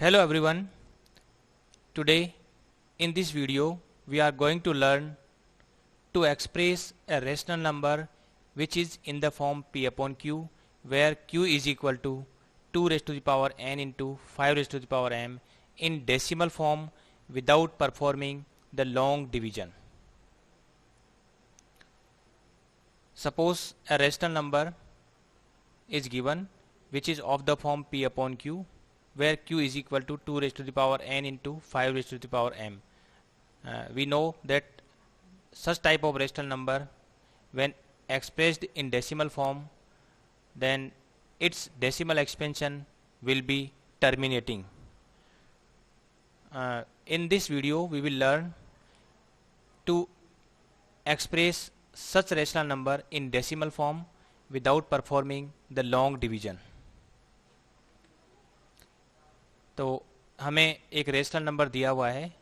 Hello everyone. Today in this video we are going to learn to express a rational number which is in the form p upon q, where q is equal to 2 raised to the power n into 5 raised to the power m in decimal form without performing the long division. Suppose a rational number is given which is of the form p upon q, where q is equal to 2 raised to the power n into 5 raised to the power m. We know that such type of rational number, when expressed in decimal form, then its decimal expansion will be terminating. In this video we will learn to express such rational number in decimal form without performing the long division. तो हमें एक rational number दिया हुआ है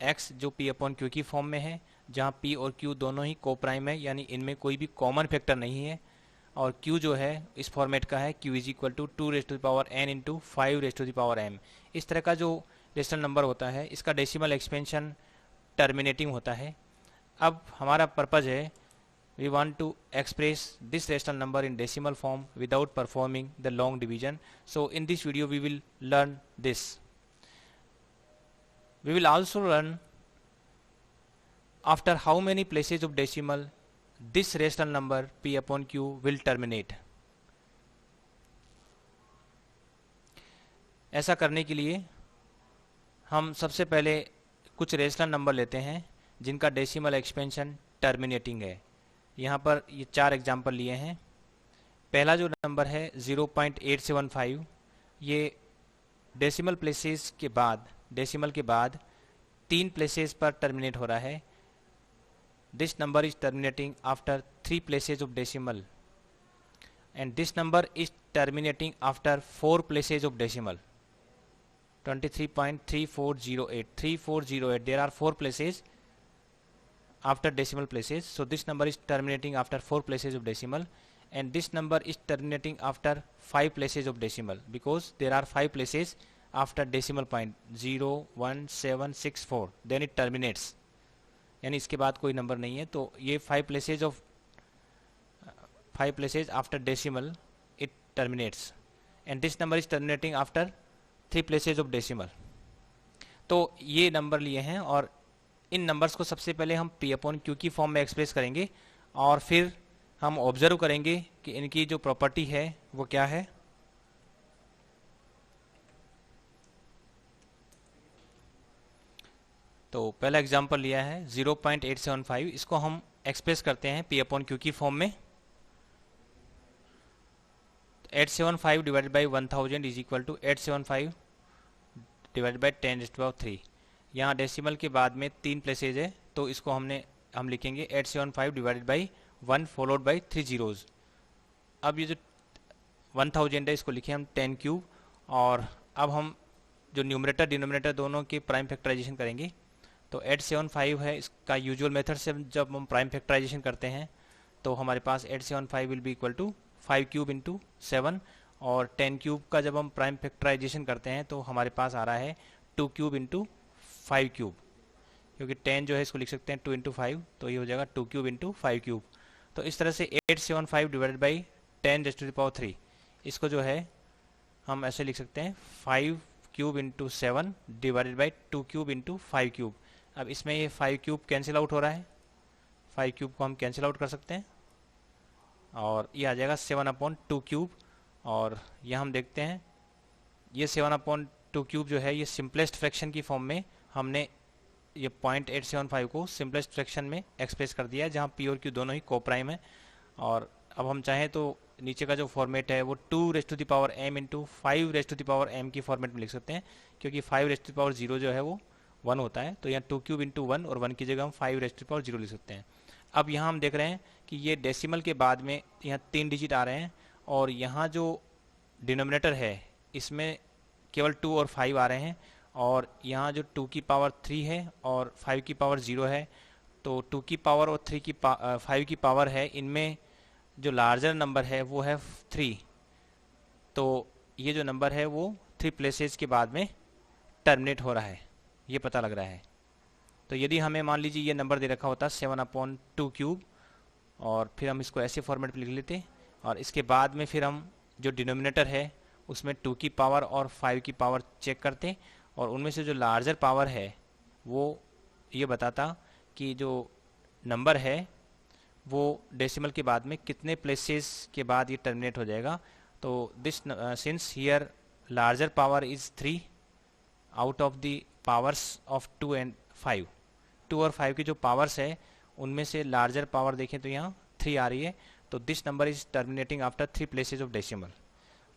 x जो p upon q की form में है, जहाँ p और q दोनों ही को प्राइम है, यानी इनमें कोई भी कॉमन फैक्टर नहीं है, और q जो है इस फॉर्मेट का है q is equal to 2 rays to the power n into 5 rays to the power m. इस तरह का जो रेशनल नंबर होता है इसका डेसिमल एक्सपेंशन टर्मिनेटिंग होता है. अब हमारा पर्पज़ है we want to express this rational number in decimal form without performing the long division. So in this video we will learn this. We will also learn after how many places of decimal this rational number p upon q will terminate. ऐसा करने के लिए हम सबसे पहले कुछ rational number लेते हैं जिनका डेसिमल एक्सपेंशन टर्मिनेटिंग है. यहाँ पर ये 4 एग्जाम्पल लिए हैं. पहला जो नंबर है 0.875, ये डेसिमल प्लेसेस के बाद, डेसिमल के बाद 3 प्लेसेस पर टर्मिनेट हो रहा है. This number is terminating after 3 places of decimal, and this number is terminating after 4 places of decimal. 23.3408, there are 4 places after decimal places, so this number is terminating after 4 places of decimal, and this number is terminating after 5 places of decimal, because there are 5 places after decimal point 0, 1, 7, 6, 4, then it terminates, यानी इसके बाद कोई number नहीं है. तो ये 5 places after decimal it terminates, and this number is terminating after 3 places of decimal. तो ये नंबर लिए हैं, और इन नंबर्स को सबसे पहले हम p अपॉन q की फॉर्म में एक्सप्रेस करेंगे, और फिर हम ऑब्जर्व करेंगे कि इनकी जो प्रॉपर्टी है वो क्या है. तो पहला एग्जांपल लिया है 0.875, इसको हम एक्सप्रेस करते हैं p अपॉन q की फॉर्म में. 875 divided by 1000 is equal to 875 divided by 10⁻³ यहाँ डेसिमल के बाद में 3 प्लेसेज है, तो इसको हम लिखेंगे 875 divided by 1 followed by 3 zeros. अब ये जो 1000 है इसको लिखे हम 10³ और अब हम जो न्यूमरेटर डिनोमिनेटर दोनों के प्राइम फैक्टराइजेशन करेंगे. तो 875 है, इसका यूजुअल मेथड से जब हम प्राइम फैक्टराइजेशन करते हैं तो हमारे पास 875 will be equal to 5³ into 7, और 10³ का जब हम प्राइम फैक्टराइजेशन करते हैं तो हमारे पास आ रहा है 2³ इंटू 5³, क्योंकि 10 जो है इसको लिख सकते हैं 2 इंटू 5, तो ये हो जाएगा 2³ इंटू 5³. तो इस तरह से 875 डिवाइडेड बाई 10⁻³ इसको जो है हम ऐसे लिख सकते हैं 5³ इंटू 7 डिवाइडेड बाई 2³ इंटू 5³. अब इसमें ये 5³ कैंसिल आउट हो रहा है, 5³ को हम कैंसिल आउट कर सकते हैं, और ये आ जाएगा 7/2³. और यहाँ हम देखते हैं ये 7/2³ जो है ये सिंपलेस्ट फ्रैक्शन की फॉर्म में हमने ये 0.875 को सिंपलेस्ट फ्रैक्शन में एक्सप्रेस कर दिया है, जहाँ p और q दोनों ही कोप्राइम है. और अब हम चाहें तो नीचे का जो फॉर्मेट है वो 2 rays to the power m into 5 rays to the power m की फॉर्मेट में लिख सकते हैं, क्योंकि 5 रेज़ टू द पावर 0 जो है वो 1 होता है. तो यहाँ 2³ इंटू 1 और 1 की जगह हम 5 रेज़ टू द पावर 0 लिख सकते हैं. अब यहाँ हम देख रहे हैं कि ये डेसिमल के बाद में यहाँ 3 डिजिट आ रहे हैं, और यहाँ जो डिनोमिनेटर है इसमें केवल 2 और 5 आ रहे हैं, और यहाँ जो 2 की पावर 3 है और 5 की पावर 0 है, तो 2 की पावर और 5 की पावर है, इनमें जो लार्जर नंबर है वो है 3. तो ये जो नंबर है वो 3 प्लेसेस के बाद में टर्मिनेट हो रहा है, ये पता लग रहा है। तो यदि हमें मान लीजिए ये नंबर दे रखा होता 7/2 और फिर हम इसको ऐसे फॉर्मेट में लिख लेते, और इसके बाद में फिर हम जो डिनोमिनेटर है उसमें 2 की पावर और 5 की पावर चेक करते, और उनमें से जो लार्जर पावर है वो ये बताता कि जो नंबर है वो डेसिमल के बाद में कितने प्लेसेस के बाद ये टर्मिनेट हो जाएगा। तो this since here larger power is 3 out of the powers of 2 and 5, 2 और 5 की जो पावर्स है उनमें से लार्जर पावर देखें तो यहाँ 3 आ रही है, तो this number is terminating after 3 places of decimal.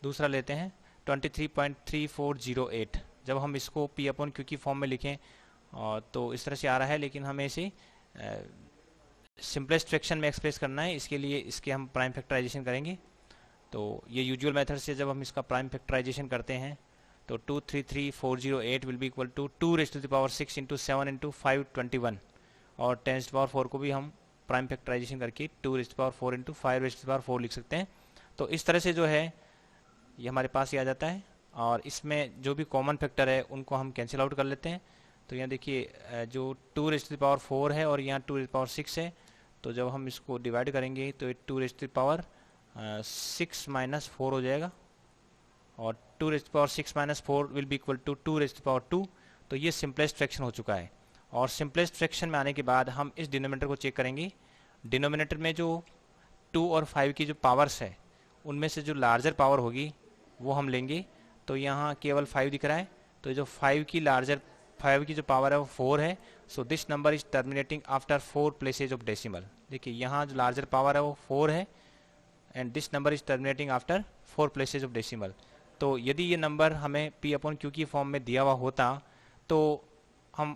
दूसरा लेते हैं 23.3408। जब हम इसको P/Q की फॉर्म में लिखें तो इस तरह से आ रहा है, लेकिन हमें इसे सिंपलेस्ट फ्रैक्शन में एक्सप्रेस करना है, इसके लिए इसके हम प्राइम फैक्टराइजेशन करेंगे। तो ये यूजुअल मेथड से जब हम इसका प्राइम फैक्टराइजेशन करते हैं तो 233408 will be equal to 2⁶ into 7 into 521, और 10⁴ को भी हम प्राइम फैक्टराइजेशन करके 2⁴ इंटू 5⁴ लिख सकते हैं। तो इस तरह से जो है ये हमारे पास ही आ जाता है, और इसमें जो भी कॉमन फैक्टर है उनको हम कैंसिल आउट कर लेते हैं। तो यहाँ देखिए जो 2⁴ है और यहाँ 2⁶ है, तो जब हम इसको डिवाइड करेंगे तो ये 2⁻6 - 4 हो जाएगा, और 2⁻6 - 4 विल बी इक्वल टू 2⁻²। तो ये सिंपलेस्ट फ्रैक्शन हो चुका है। और सिंपलेस्ट फ्रैक्शन में आने के बाद हम इस डिनोमिनेटर को चेक करेंगे। डिनोमिनेटर में जो 2 और 5 की जो पावर्स है उनमें से जो लार्जर पावर होगी वो हम लेंगे। तो यहाँ केवल 5 दिख रहा है, तो जो 5 की जो पावर है वो 4 है। सो this number is terminating after 4 places of decimal. देखिए यहाँ जो लार्जर पावर है वो 4 है, and this number is terminating after 4 places of decimal. तो यदि ये नंबर हमें P/Q की फॉर्म में दिया हुआ होता तो हम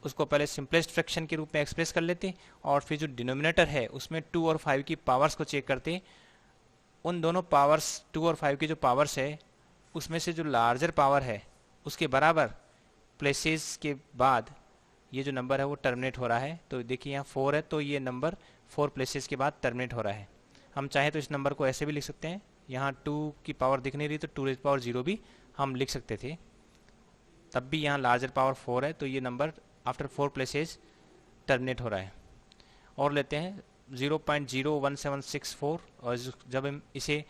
उसको पहले सिंपलेस्ट फ्रैक्शन के रूप में एक्सप्रेस कर लेते, और फिर जो डिनोमिनेटर है उसमें 2 और 5 की पावर्स को चेक करते। उन दोनों पावर्स 2 और 5 की जो पावर्स है उसमें से जो लार्जर पावर है उसके बराबर प्लेसेस के बाद ये जो नंबर है वो टर्मिनेट हो रहा है। तो देखिए यहाँ 4 है, तो ये नंबर 4 प्लेसेस के बाद टर्मिनेट हो रहा है। हम चाहे तो इस नंबर को ऐसे भी लिख सकते हैं, यहाँ 2 की पावर दिख नहीं रही तो 2⁻0 भी हम लिख सकते थे, तब भी यहाँ लार्जर पावर 4 है, तो ये नंबर आफ्टर 4 प्लेसेस टर्मिनेट हो रहा है। और लेते हैं 0.01764, और जब हम इसे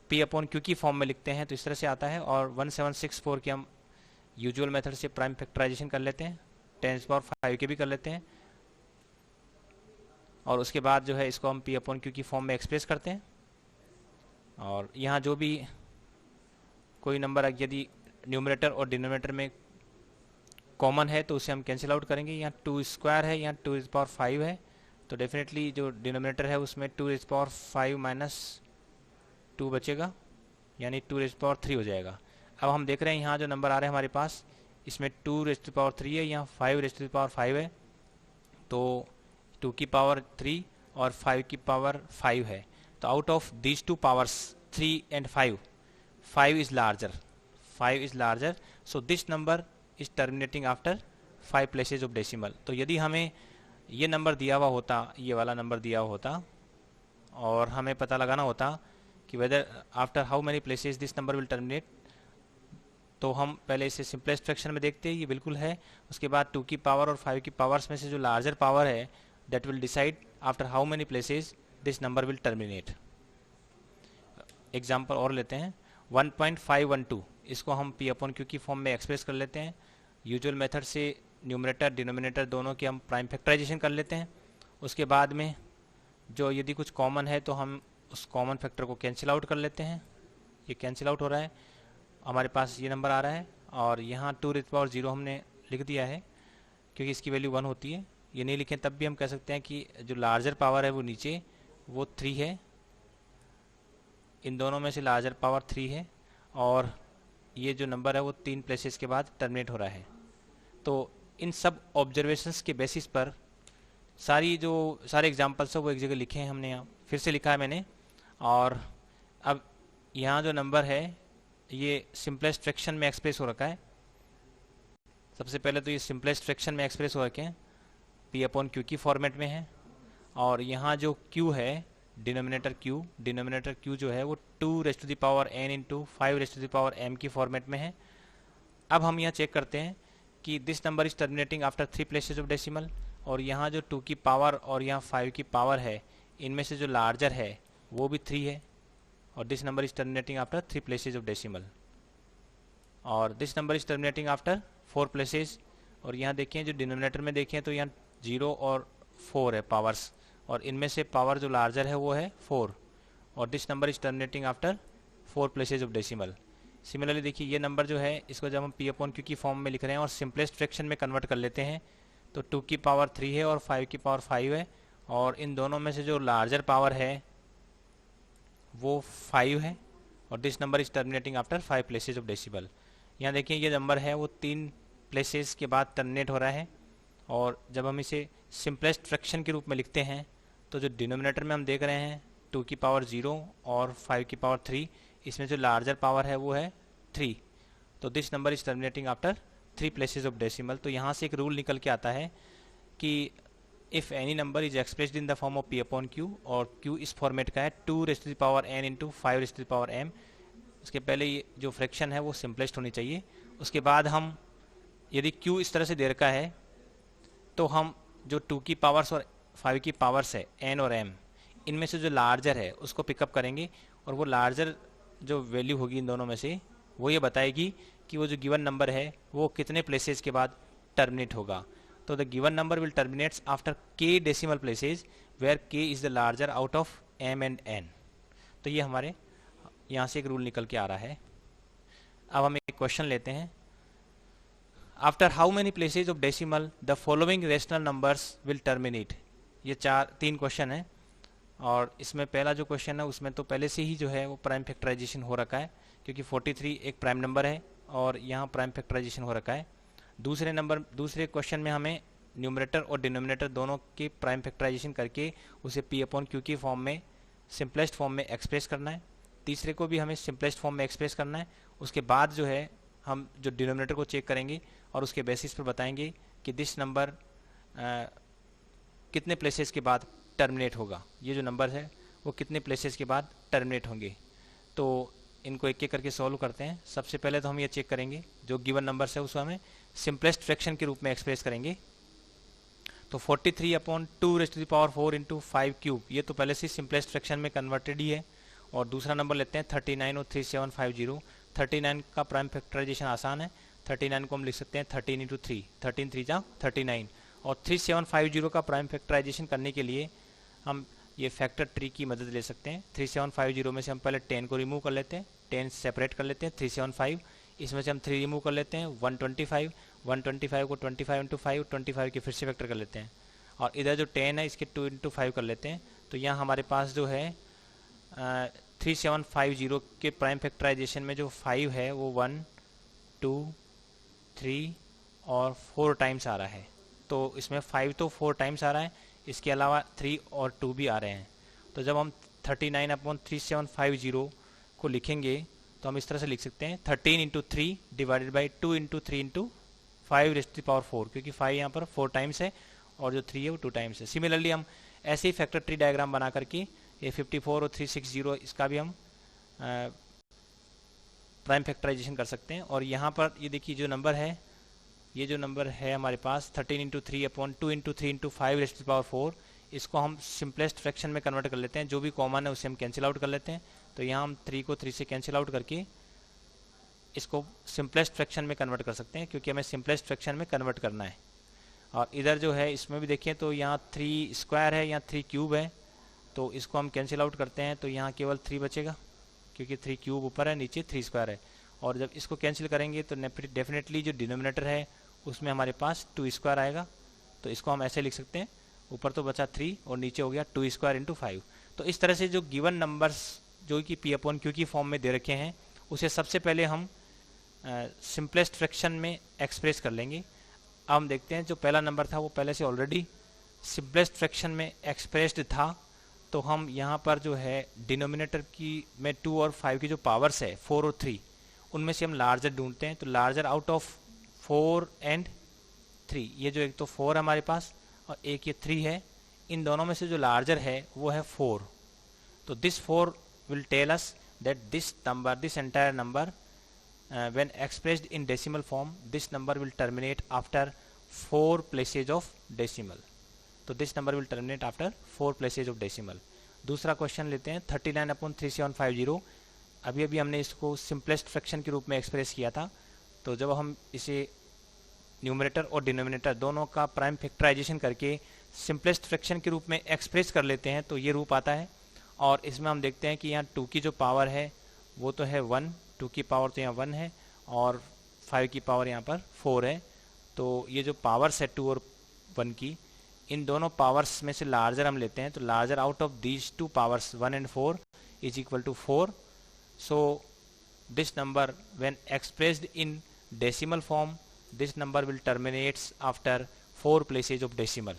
P/Q की फॉर्म में लिखते हैं तो इस तरह से आता है, और 1764 के हम यूजुअल मेथड से प्राइम फैक्टराइजेशन कर लेते हैं, 10⁵ के भी कर लेते हैं, और उसके बाद जो है इसको हम P/Q की फॉर्म में एक्सप्रेस करते हैं। और यहाँ जो भी कोई नंबर यदि न्यूमरेटर और डिनोमिनेटर में कॉमन है तो उसे हम कैंसिल आउट करेंगे। यहाँ 2² है, यहाँ 2⁵ है, तो डेफिनेटली जो डिनोमिनेटर है उसमें 2⁵ - 2 बचेगा, यानी 2⁻³ हो जाएगा। अब हम देख रहे हैं यहाँ जो नंबर आ रहे हैं हमारे पास इसमें 2⁻³ है, यहाँ 5⁻5 है, तो 2 की पावर 3 और 5 की पावर 5 है। तो out of these 2 powers 3 and 5, 5 is larger, so this number is terminating after 5 places of decimal. तो यदि हमें ये नंबर दिया हुआ होता, ये वाला नंबर दिया हुआ होता, और हमें पता लगाना होता कि whether after how many places this number will terminate, तो हम पहले इसे सिंपलेस्ट फ्रैक्शन में देखते हैं, ये बिल्कुल है। उसके बाद 2 की पावर और 5 की पावर्स में से जो लार्जर पावर है that will decide after how many places this number will terminate. Example और लेते हैं 1.512, इसको हम P/Q की फॉर्म में एक्सप्रेस कर लेते हैं। यूजुअल मेथड से न्यूमरेटर डिनोमिनेटर दोनों की हम प्राइम फैक्टराइजेशन कर लेते हैं। उसके बाद में जो यदि कुछ कॉमन है तो हम उस कॉमन फैक्टर को कैंसिल आउट कर लेते हैं। ये कैंसिल आउट हो रहा है, हमारे पास ये नंबर आ रहा है, और यहाँ 2⁻0 हमने लिख दिया है क्योंकि इसकी वैल्यू 1 होती है। ये नहीं लिखें तब भी हम कह सकते हैं कि जो लार्जर पावर है वो नीचे वो 3 है, इन दोनों में से लार्जर पावर 3 है, और ये जो नंबर है वो 3 प्लेसेस के बाद टर्मिनेट हो रहा है। तो इन सब ऑब्जर्वेशंस के बेसिस पर सारे एग्जांपल्स है वो एक जगह लिखे हैं हमने, यहाँ फिर से लिखा है मैंने। और अब यहाँ जो नंबर है ये सिंपलेस्ट फ्रैक्शन में एक्सप्रेस हो रखा है। सबसे पहले तो ये सिंपलेस्ट फ्रैक्शन में एक्सप्रेस हो रखे हैं, P/Q की फॉर्मेट में है, और यहाँ जो Q है डिनोमिनेटर Q जो है वो 2⁻n इंटू 5⁻m की फॉर्मेट में है। अब हम यहाँ चेक करते हैं कि this number is terminating after 3 places of decimal, और यहाँ जो 2 की पावर और यहाँ 5 की पावर है, इनमें से जो लार्जर है वो भी 3 है, और this number is terminating after 3 places of decimal, और this number is terminating after 4 places. और यहाँ देखें जो डिनोमिनेटर में देखें तो यहाँ 0 और 4 है पावर्स, और इनमें से पावर जो लार्जर है वो है 4, और this number is terminating after 4 places of decimal. Similarly देखिए ये नंबर जो है इसको जब हम पी अपॉन क्यू की फॉर्म में लिख रहे हैं और सिंपलेस्ट फ्रैक्शन में कन्वर्ट कर लेते हैं तो 2 की पावर 3 है और 5 की पावर 5 है, और इन दोनों में से जो लार्जर पावर है वो 5 है, और this number is terminating after 5 places of decimal. यहाँ देखिए ये नंबर है वो 3 प्लेसेस के बाद टर्मिनेट हो रहा है, और जब हम इसे सिंपलेस्ट फ्रैक्शन के रूप में लिखते हैं तो जो डिनोमिनेटर में हम देख रहे हैं 2 की पावर 0 और 5 की पावर 3, इसमें जो लार्जर पावर है वो है 3, तो this number is terminating after 3 places of decimal. तो यहाँ से एक रूल निकल के आता है कि if any number is expressed in the form of P upon Q, और क्यू इस फॉर्मेट का है 2 rays to the power n into 5 rays to the power m, उसके पहले ये जो फ्रैक्शन है वो सिंपलेस्ट होनी चाहिए। उसके बाद हम यदि q इस तरह से दे रखा है तो हम जो 2 की पावर्स और 5 की पावर्स है n और m, इनमें से जो लार्जर है उसको पिकअप करेंगे, और वो लार्जर जो वैल्यू होगी इन दोनों में से वो ये बताएगी कि वो जो गिवन नंबर है वो कितने प्लेसेस के बाद टर्मिनेट होगा। तो the given number will terminates after k decimal places where k is the larger out of m and n। तो ये हमारे यहाँ से एक रूल निकल के आ रहा है। अब हम एक क्वेश्चन लेते हैं, after how many places of decimal the following rational numbers will terminate. ये 3 क्वेश्चन है, और इसमें पहला जो क्वेश्चन है उसमें तो पहले से ही जो है वो प्राइम फैक्टराइजेशन हो रखा है, क्योंकि 43 एक प्राइम नंबर है और यहाँ प्राइम फैक्टराइजेशन हो रखा है। दूसरे क्वेश्चन में हमें न्यूमरेटर और डिनोमिनेटर दोनों के प्राइम फैक्टराइजेशन करके उसे पी अपॉन क्यू की फॉर्म में सिंपलेस्ट फॉर्म में एक्सप्रेस करना है। तीसरे को भी हमें सिंपलेस्ट फॉर्म में एक्सप्रेस करना है। उसके बाद जो है हम जो डिनोमिनेटर को चेक करेंगे और उसके बेसिस पर बताएंगे कि दिस नंबर कितने प्लेसेस के बाद टर्मिनेट होगा, ये जो नंबर है वो कितने प्लेसेस के बाद टर्मिनेट होंगे। तो इनको एक एक करके सॉल्व करते हैं। सबसे पहले तो हम ये चेक करेंगे जो गिवन नंबर है उसको हमें सिंपलेस्ट फ्रैक्शन के रूप में एक्सप्रेस करेंगे। तो 43 upon 2 rays to the power 4 into 5 cube, ये तो पहले से सिंपलेस्ट फ्रैक्शन में कन्वर्टेड ही है। और दूसरा नंबर लेते हैं 39 और 3750। 39 का प्राइम फैक्टराइजेशन आसान है, 39 को हम लिख सकते हैं 13 इंटू 3, 13 3 जा 39। और 3750 का प्राइम फैक्टराइजेशन करने के लिए हम ये फैक्टर ट्री की मदद ले सकते हैं। 3750 में से हम पहले 10 को रिमूव कर लेते हैं, 10 सेपरेट कर लेते हैं 375, इसमें से हम 3 रिमूव कर लेते हैं 125, 125 को 25 इंटू 5, 25 के फिर से फैक्टर कर लेते हैं, और इधर जो 10 है इसके 2 इंटू 5 कर लेते हैं। तो यहाँ हमारे पास जो है 3750 के प्राइम फैक्टराइजेशन में जो 5 है वो 1 2 3 और 4 टाइम्स आ रहा है। तो इसमें 5 तो 4 टाइम्स आ रहा है, इसके अलावा 3 और 2 भी आ रहे हैं। तो जब हम 39 अपॉन 3750 को लिखेंगे तो हम इस तरह से लिख सकते हैं 13 into 3 divided by 2 into 3 into 5 rays to the power 4, क्योंकि 5 यहाँ पर 4 टाइम्स है और जो 3 है वो 2 टाइम्स है। सिमिलरली हम ऐसे ही फैक्टर ट्री डायग्राम बना करके ये 54 और 360 इसका भी हम प्राइम फैक्टराइजेशन कर सकते हैं। और यहाँ पर ये देखिए जो नंबर है, ये जो नंबर है हमारे पास 13 into 3 upon 2 into 3 into 5 rays to the power 4, इसको हम सिंपलेस्ट फ्रैक्शन में कन्वर्ट कर लेते हैं। जो भी कॉमन है उससे हम कैंसिल आउट कर लेते हैं। तो यहाँ हम 3 को 3 से कैंसिल आउट करके इसको सिंपलेस्ट फ्रैक्शन में कन्वर्ट कर सकते हैं, क्योंकि हमें सिंपलेस्ट फ्रैक्शन में कन्वर्ट करना है। और इधर जो है इसमें भी देखें तो यहाँ 3 स्क्वायर है, यहाँ 3 क्यूब है, तो इसको हम कैंसिल आउट करते हैं तो यहाँ केवल 3 बचेगा, क्योंकि 3 क्यूब ऊपर है, नीचे 3 स्क्वायर है। और जब इसको कैंसिल करेंगे तो डेफिनेटली जो डिनोमिनेटर है उसमें हमारे पास 2 स्क्वायर आएगा। तो इसको हम ऐसे लिख सकते हैं, ऊपर तो बचा 3 और नीचे हो गया 2 स्क्वायर इंटू 5। तो इस तरह से जो गिवन नंबर्स जो कि पी अपॉन क्यू की फॉर्म में दे रखे हैं उसे सबसे पहले हम सिंपलेस्ट फ्रैक्शन में एक्सप्रेस कर लेंगे। अब हम देखते हैं जो पहला नंबर था वो पहले से ऑलरेडी सिंपलेस्ट फ्रैक्शन में एक्सप्रेस्ड था, तो हम यहाँ पर जो है डिनोमिनेटर की में 2 और 5 की जो पावर्स है 4 और 3, उनमें से हम लार्जर ढूंढते हैं। तो लार्जर आउट ऑफ 4 एंड 3, ये जो एक तो 4 है हमारे पास और एक ये 3 है, इन दोनों में से जो लार्जर है वो है 4। तो this 4 will tell us that this entire number when expressed in decimal form this number will terminate after 4 places of decimal. तो this number will terminate after 4 places of decimal. दूसरा क्वेश्चन लेते हैं 39/3750. अभी अभी हमने इसको सिंपलेस्ट फ्रैक्शन के रूप में एक्सप्रेस किया था. तो जब हम इसे न्यूमरेटर और डिनोमिनेटर दोनों का प्राइम फैक्टराइजेशन करके सिंपलेस्ट फ्रैक्शन के रूप में एक्सप्रेस कर लेते हैं तो ये रूप आता है. और इसमें हम देखते हैं कि यहाँ 2 की जो पावर है वो तो है 1, 2 की पावर तो यहाँ 1 है और 5 की पावर यहाँ पर 4 है. तो ये जो पावर्स है 2 और 1 की, इन दोनों पावर्स में से लार्जर हम लेते हैं. तो larger out of these 2 powers 1 and 4 is equal to 4. So this number when expressed in decimal form this number will terminates after 4 places of decimal.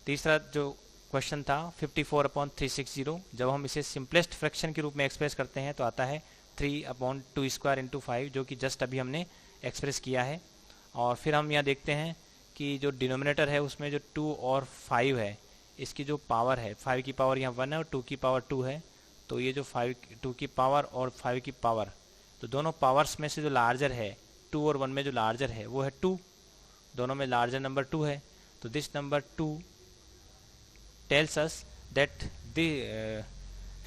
तीसरा जो क्वेश्चन था 54/360. जब हम इसे सिंपलेस्ट फ्रैक्शन के रूप में एक्सप्रेस करते हैं तो आता है 3/2² इंटू 5, जो कि जस्ट अभी हमने एक्सप्रेस किया है. और फिर हम यहाँ देखते हैं कि जो डिनोमिनेटर है उसमें जो 2 और 5 है, इसकी जो पावर है 5 की पावर यहाँ 1 है और 2 की पावर 2 है. तो ये जो 2 की पावर और 5 की पावर, तो दोनों पावर्स में से जो लार्जर है 2 और 1 में जो लार्जर है वो है 2. दोनों में लार्जर नंबर 2 है. तो this number 2 tells us that the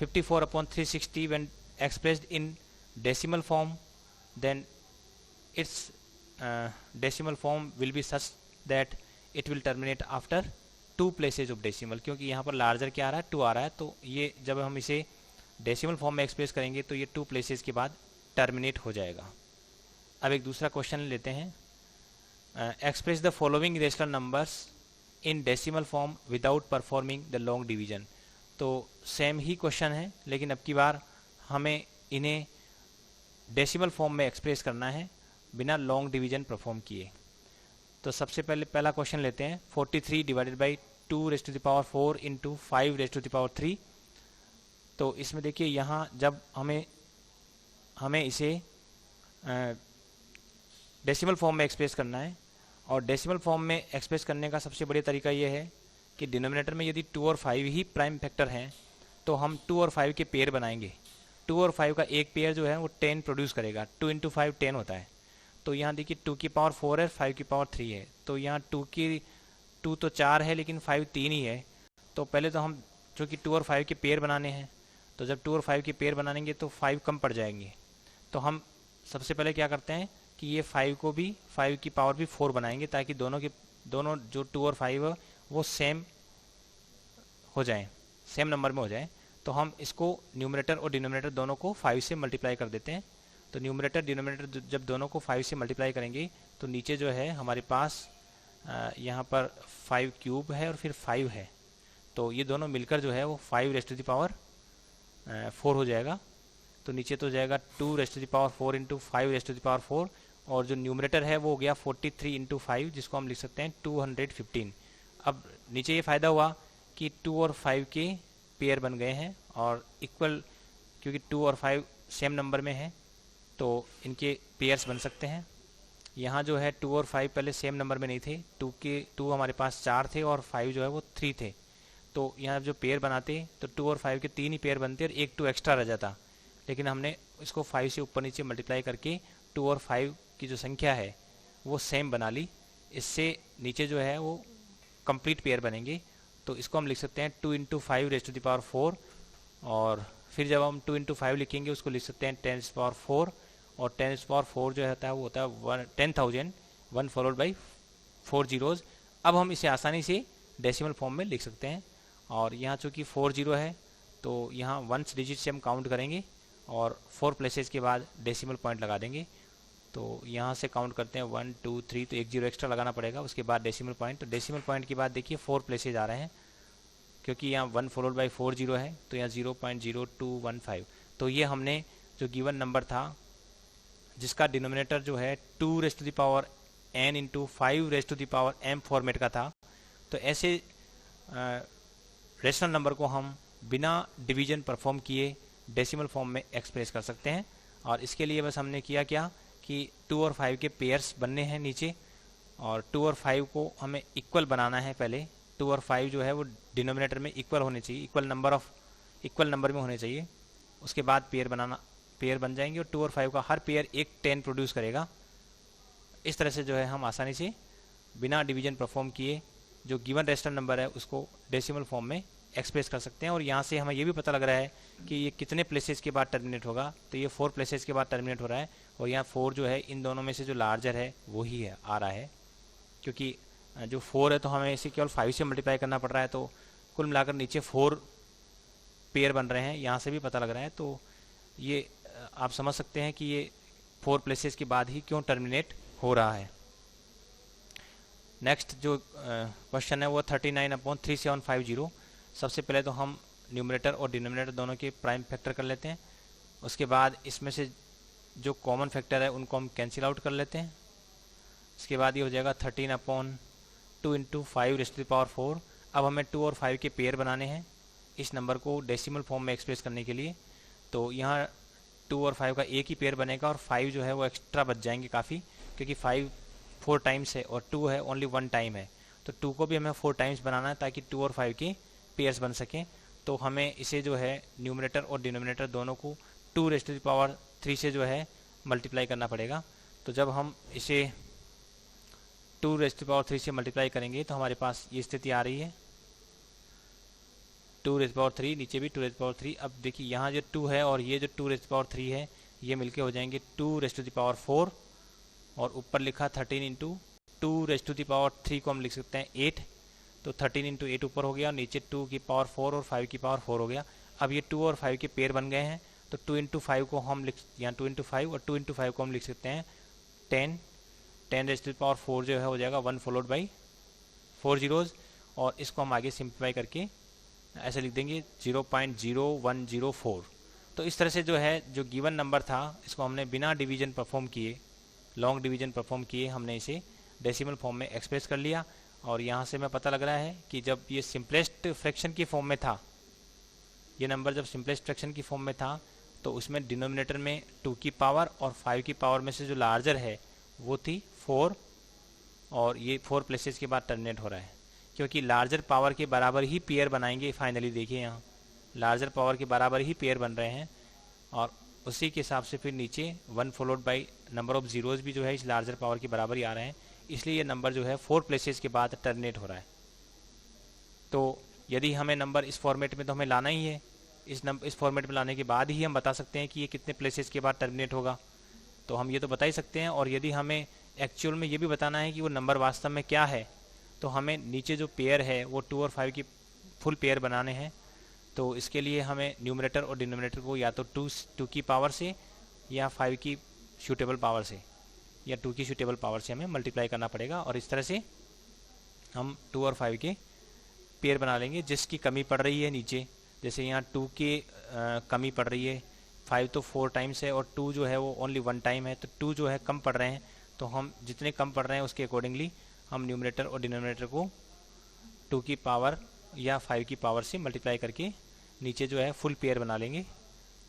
54/360 when expressed in decimal form, then its decimal form will be such that it will terminate after 2 places of decimal. क्योंकि यहाँ पर लार्जर क्या आ रहा है 2 आ रहा है. तो ये जब हम इसे डेसिमल फॉर्म में एक्सप्रेस करेंगे तो ये 2 प्लेसेस के बाद टर्मिनेट हो जाएगा. अब एक दूसरा क्वेश्चन लेते हैं. Express the following rational numbers in decimal form without performing the long division. तो सेम ही क्वेश्चन है, लेकिन अब की बार हमें इन्हें डेसिमल फॉर्म में एक्सप्रेस करना है बिना लॉन्ग डिवीजन परफॉर्म किए. तो सबसे पहले पहला क्वेश्चन लेते हैं 43/2⁴ इंटू 5�3. तो इसमें देखिए यहाँ जब हमें इसे डेसिमल फॉर्म में एक्सप्रेस करना है, और डेसिमल फॉर्म में एक्सप्रेस करने का सबसे बढ़िया तरीका ये है कि डिनोमिनेटर में यदि 2 और 5 ही प्राइम फैक्टर हैं तो हम 2 और 5 के पेयर बनाएंगे. 2 और 5 का एक पेयर जो है वो 10 प्रोड्यूस करेगा. 2 इंटू 5 10 होता है. तो यहाँ देखिए 2 की पावर 4 है, 5 की पावर 3 है. तो यहाँ 2 तो 4 है लेकिन 5 3 ही है. तो पहले तो हम जो कि 2 और 5 के पेयर बनाने हैं, तो जब 2 और 5 के पेयर बनाएंगे तो 5 कम पड़ जाएंगे. तो हम सबसे पहले क्या करते हैं कि ये 5 की पावर भी 4 बनाएंगे ताकि दोनों जो 2 और 5 है वो सेम हो जाएं, सेम नंबर में हो जाए. तो हम इसको न्यूमरेटर और डिनोमिनेटर दोनों को 5 से मल्टीप्लाई कर देते हैं. तो न्यूमरेटर डिनोमिनेटर जब दोनों को 5 से मल्टीप्लाई करेंगे तो नीचे जो है हमारे पास यहाँ पर 5 क्यूब है और फिर 5 है. तो ये दोनों मिलकर जो है वो 5⁴ हो जाएगा. तो नीचे तो जाएगा 2⁴ इंटू 5⁴, और जो न्यूमरेटर है वो हो गया 43 इंटू 5, जिसको हम लिख सकते हैं 215. अब नीचे ये फ़ायदा हुआ कि 2 और 5 के पेयर बन गए हैं और इक्वल, क्योंकि 2 और 5 सेम नंबर में है तो इनके पेयर्स बन सकते हैं. यहाँ जो है 2 और 5 पहले सेम नंबर में नहीं थे. 2 हमारे पास 4 थे और 5 जो है वो 3 थे. तो यहाँ जो पेयर बनाते तो 2 और 5 के 3 ही पेयर बनते और एक 2 एक्स्ट्रा रह जाता. लेकिन हमने इसको 5 से ऊपर नीचे मल्टीप्लाई करके 2 और 5 की जो संख्या है वो सेम बना ली. इससे नीचे जो है वो कंप्लीट पेयर बनेंगे. तो इसको हम लिख सकते हैं 2 इंटू 5⁴, और फिर जब हम 2 इंटू 5 लिखेंगे उसको लिख सकते हैं 10⁴, और 10⁴ जो होता है वो होता है 10,000 1 फॉलोड बाई 4 जीरोज़. अब हम इसे आसानी से डेसिमल फॉर्म में लिख सकते हैं. और यहाँ चूँकि 4 जीरो है तो यहाँ 1 डिजिट से हम काउंट करेंगे और 4 प्लेसेस के बाद डेसिमल पॉइंट लगा देंगे. तो यहाँ से काउंट करते हैं 1 2 3, तो 1 जीरो एक्स्ट्रा लगाना पड़ेगा, उसके बाद डेसिमल पॉइंट. तो डेसिमल पॉइंट के बाद देखिए 4 प्लेसेज आ रहे हैं, क्योंकि यहाँ 1 फॉलोड बाई 4 जीरो है तो यहाँ 0.0215. तो ये हमने जो गिवन नंबर था जिसका डिनोमिनेटर जो है 2⁴n इंटू 5⁴m फॉर्मेट का था, तो ऐसे रेशनल नंबर को हम बिना डिवीजन परफॉर्म किए डेसिमल फॉर्म में एक्सप्रेस कर सकते हैं. और इसके लिए बस हमने किया क्या कि 2 और 5 के पेयर्स बनने हैं नीचे, और 2 और 5 को हमें इक्वल बनाना है. पहले 2 और 5 जो है वो डिनोमिनेटर में इक्वल होने चाहिए, इक्वल नंबर में होने चाहिए. उसके बाद पेयर बनाना पेयर बन जाएंगे और 2 और 5 का हर पेयर एक 10 प्रोड्यूस करेगा। इस तरह से जो है हम आसानी से बिना डिवीजन परफॉर्म किए जो गिवन रेशनल नंबर है उसको डेसिमल फॉर्म में एक्सप्रेस कर सकते हैं। और यहाँ से हमें ये भी पता लग रहा है कि ये कितने प्लेसेस के बाद टर्मिनेट होगा, तो ये 4 प्लेसेस के बाद टर्मिनेट हो रहा है। और यहाँ 4 जो है इन दोनों में से जो लार्जर है वो ही है आ रहा है, क्योंकि जो 4 है तो हमें इसे केवल 5 से मल्टीप्लाई करना पड़ रहा है, तो कुल मिलाकर नीचे 4 पेयर बन रहे हैं, यहाँ से भी पता लग रहा है। तो ये आप समझ सकते हैं कि ये 4 प्लेसेस के बाद ही क्यों टर्मिनेट हो रहा है। नेक्स्ट जो क्वेश्चन है वो 39/3750। सबसे पहले तो हम न्यूमरेटर और डिनोमिनेटर दोनों के प्राइम फैक्टर कर लेते हैं। उसके बाद इसमें से जो कॉमन फैक्टर है उनको हम कैंसिल आउट कर लेते हैं। इसके बाद ये हो जाएगा 13/2 × 5⁴। अब हमें 2 और 5 के पेयर बनाने हैं इस नंबर को डेसिमल फॉर्म में एक्सप्रेस करने के लिए। तो यहाँ 2 और 5 का एक ही पेयर बनेगा और 5 जो है वो एक्स्ट्रा बच जाएंगे काफ़ी, क्योंकि 5 4 टाइम्स है और 2 है ओनली 1 टाइम है। तो 2 को भी हमें 4 टाइम्स बनाना है ताकि 2 और 5 के पेयर्स बन सकें। तो हमें इसे जो है न्यूमरेटर और डिनोमिनेटर दोनों को 2⁻³ से जो है मल्टीप्लाई करना पड़ेगा। तो जब हम इसे 2⁻³ से मल्टीप्लाई करेंगे तो हमारे पास ये स्थिति आ रही है 2⁻³, नीचे भी 2⁻³। अब देखिए यहाँ जो 2 है और ये जो 2⁻³ है ये मिलके हो जाएंगे 2⁻⁴। और ऊपर लिखा 13 × 2⁻³ को हम लिख सकते हैं 8। तो 13 × 8 ऊपर हो गया, नीचे 2 की पावर 4 और 5 की पावर 4 हो गया। अब ये 2 और 5 के पेयर बन गए हैं, तो 2 × 5 को हम लिख, यहाँ 2 × 5 और 2 × 5 को हम लिख सकते हैं 10। 10⁻⁴ जो है हो जाएगा 1 फॉलोड बाई 4 zeros। और इसको हम आगे सिंप्लीफाई करके ऐसे लिख देंगे 0.0104। तो इस तरह से जो है जो गिवन नंबर था इसको हमने बिना डिवीजन परफॉर्म किए, लॉन्ग डिवीजन परफॉर्म किए, हमने इसे डेसिमल फॉर्म में एक्सप्रेस कर लिया। और यहाँ से हमें पता लग रहा है कि जब ये सिंपलेस्ट फ्रैक्शन की फॉर्म में था, ये नंबर जब सिंपलेस्ट फ्रैक्शन की फॉर्म में था तो उसमें डिनोमिनेटर में 2 की पावर और 5 की पावर में से जो लार्जर है वो थी 4, और ये 4 प्लेसेस के बाद टर्मिनेट हो रहा है, क्योंकि लार्जर पावर के बराबर ही पेयर बनाएंगे। फाइनली देखिए यहाँ लार्जर पावर के बराबर ही पेयर बन रहे हैं, और उसी के हिसाब से फिर नीचे 1 followed by number of zeros भी जो है इस लार्जर पावर के बराबर ही आ रहे हैं, इसलिए ये नंबर जो है 4 प्लेसेस के बाद टर्मिनेट हो रहा है। तो यदि हमें नंबर इस फॉर्मेट में तो हमें लाना ही है, इस फॉर्मेट में लाने के बाद ही हम बता सकते हैं कि ये कितने प्लेसेस के बाद टर्मिनेट होगा। तो हम ये तो बता ही सकते हैं, और यदि हमें एक्चुअल में ये भी बताना है कि वो नंबर वास्तव में क्या है, तो हमें नीचे जो पेयर है वो 2 और 5 की फुल पेयर बनाने हैं। तो इसके लिए हमें न्यूमरेटर और डिनोमिनेटर को या तो 2 की पावर से या 5 की शूटेबल पावर से या 2 की शूटेबल पावर से हमें मल्टीप्लाई करना पड़ेगा। और इस तरह से हम 2 और 5 के पेयर बना लेंगे जिसकी कमी पड़ रही है नीचे। जैसे यहाँ 2 के कमी पड़ रही है, 5 तो 4 टाइम्स है और 2 जो है वो ओनली 1 टाइम है, तो 2 जो है कम पड़ रहे हैं। तो हम जितने कम पड़ रहे हैं उसके अकॉर्डिंगली हम न्यूमरेटर और डिनोमिनेटर को 2 की पावर या 5 की पावर से मल्टीप्लाई करके नीचे जो है फुल पेयर बना लेंगे,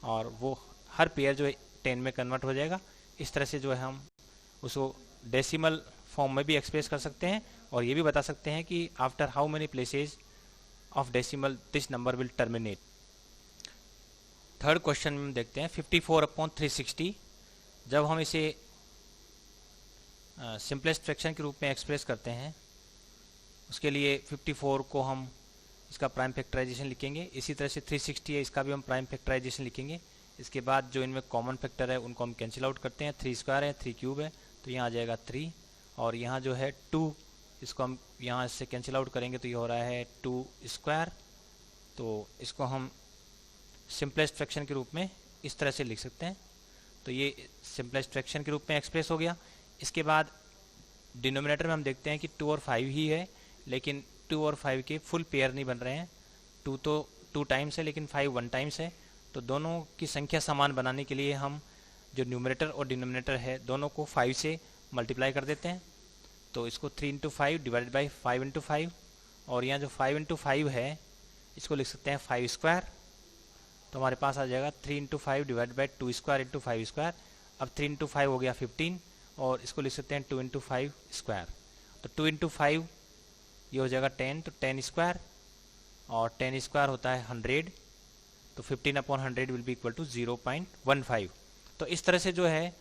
और वो हर पेयर जो है 10 में कन्वर्ट हो जाएगा। इस तरह से जो है हम उसको डेसिमल फॉर्म में भी एक्सप्रेस कर सकते हैं, और ये भी बता सकते हैं कि after how many places of decimal this number will terminate. Third question में हम देखते हैं 54/360। जब हम इसे सिंपलेस्ट फ्रैक्शन के रूप में एक्सप्रेस करते हैं उसके लिए 54 को हम इसका प्राइम फैक्टराइजेशन लिखेंगे। इसी तरह से 360 है, इसका भी हम प्राइम फैक्टराइजेशन लिखेंगे। इसके बाद जो इनमें कॉमन फैक्टर है उनको हम कैंसिल आउट करते हैं। 3 स्क्वायर है, 3 क्यूब है, तो यहाँ आ जाएगा 3। और यहाँ जो है 2, इसको हम यहाँ से कैंसिल आउट करेंगे तो ये हो रहा है 2 स्क्वायर। तो इसको हम सिंपलेस्ट फ्रैक्शन के रूप में इस तरह से लिख सकते हैं। तो ये सिंपलेस्ट फ्रैक्शन के रूप में एक्सप्रेस हो गया। इसके बाद डिनोमिनेटर में हम देखते हैं कि 2 और 5 ही है, लेकिन 2 और 5 के फुल पेयर नहीं बन रहे हैं। 2 तो 2 टाइम्स है लेकिन 5 1 टाइम्स है। तो दोनों की संख्या समान बनाने के लिए हम जो न्यूमरेटर और डिनोमिनेटर है दोनों को 5 से मल्टीप्लाई कर देते हैं। तो इसको 3 × 5 डिवाइडेड बाई 5 × 5, और यहाँ जो 5 × 5 है इसको लिख सकते हैं 5 स्क्वायर। तो हमारे पास आ जाएगा 3 × 5 डिवाइड बाई 2 स्क्वायर × 5 स्क्वायर। अब 3 × 5 हो गया 15, और इसको लिख सकते हैं 2 × 5 स्क्वायर। तो 2 × 5 ये हो जाएगा 10, तो 10 स्क्वायर, और 10 स्क्वायर होता है 100। तो 15/100 विल बी इक्वल टू 0.15। तो इस तरह से जो है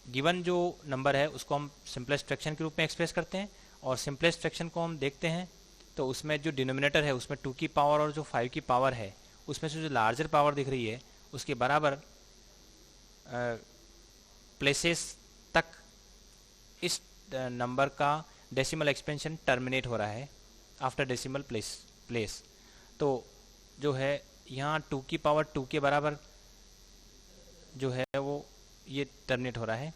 गिवन जो नंबर है उसको हम सिंपलेस्ट फ्रैक्शन के रूप में एक्सप्रेस करते हैं। और सिंपलेस्ट फ्रैक्शन को हम देखते हैं तो उसमें जो डिनोमिनेटर है उसमें 2 की पावर और जो 5 की पावर है उसमें से जो लार्जर पावर दिख रही है उसके बराबर प्लेसेस तक इस नंबर का डेसिमल एक्सपेंशन टर्मिनेट हो रहा है आफ्टर डेसिमल प्लेस। तो जो है यहाँ 2 की पावर 2 के बराबर जो है वो ये टर्मिनेट हो रहा है।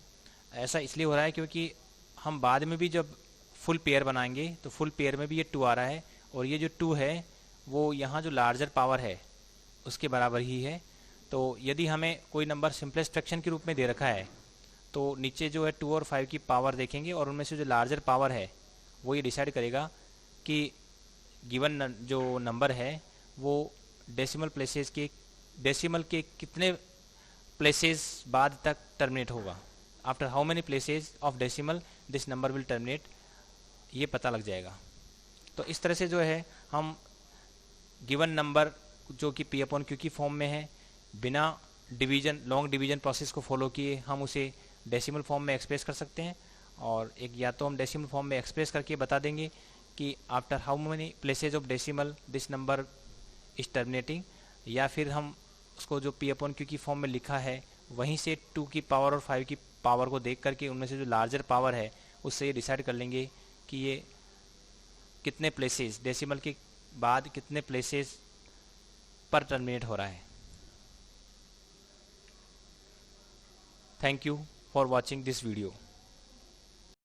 ऐसा इसलिए हो रहा है क्योंकि हम बाद में भी जब फुल पेयर बनाएंगे तो फुल पेयर में भी ये 2 आ रहा है और ये जो 2 है वो यहाँ जो लार्जर पावर है उसके बराबर ही है। तो यदि हमें कोई नंबर सिंपलेस्ट फ्रैक्शन के रूप में दे रखा है तो नीचे जो है 2 और 5 की पावर देखेंगे और उनमें से जो लार्जर पावर है वो ये डिसाइड करेगा कि गिवन जो नंबर है वो डेसिमल के कितने प्लेसेस बाद तक टर्मिनेट होगा। After how many places of decimal this number will terminate, ये पता लग जाएगा। तो इस तरह से जो है हम गिवन नंबर जो कि P/Q की फॉर्म में है बिना डिवीजन लॉन्ग डिवीजन प्रोसेस को फॉलो किए हम उसे डेसिमल फॉर्म में एक्सप्रेस कर सकते हैं। और एक या तो हम डेसिमल फॉर्म में एक्सप्रेस करके बता देंगे कि after how many places of decimal this number is terminating, या फिर हम उसको जो P/Q की फॉर्म में लिखा है वहीं से 2 की पावर और 5 की पावर को देख करके उनमें से जो लार्जर पावर है उससे ये डिसाइड कर लेंगे कि ये कितने प्लेसेस डेसिमल के बाद कितने प्लेसेस पर टर्मिनेट हो रहा है। Thank you for watching this video.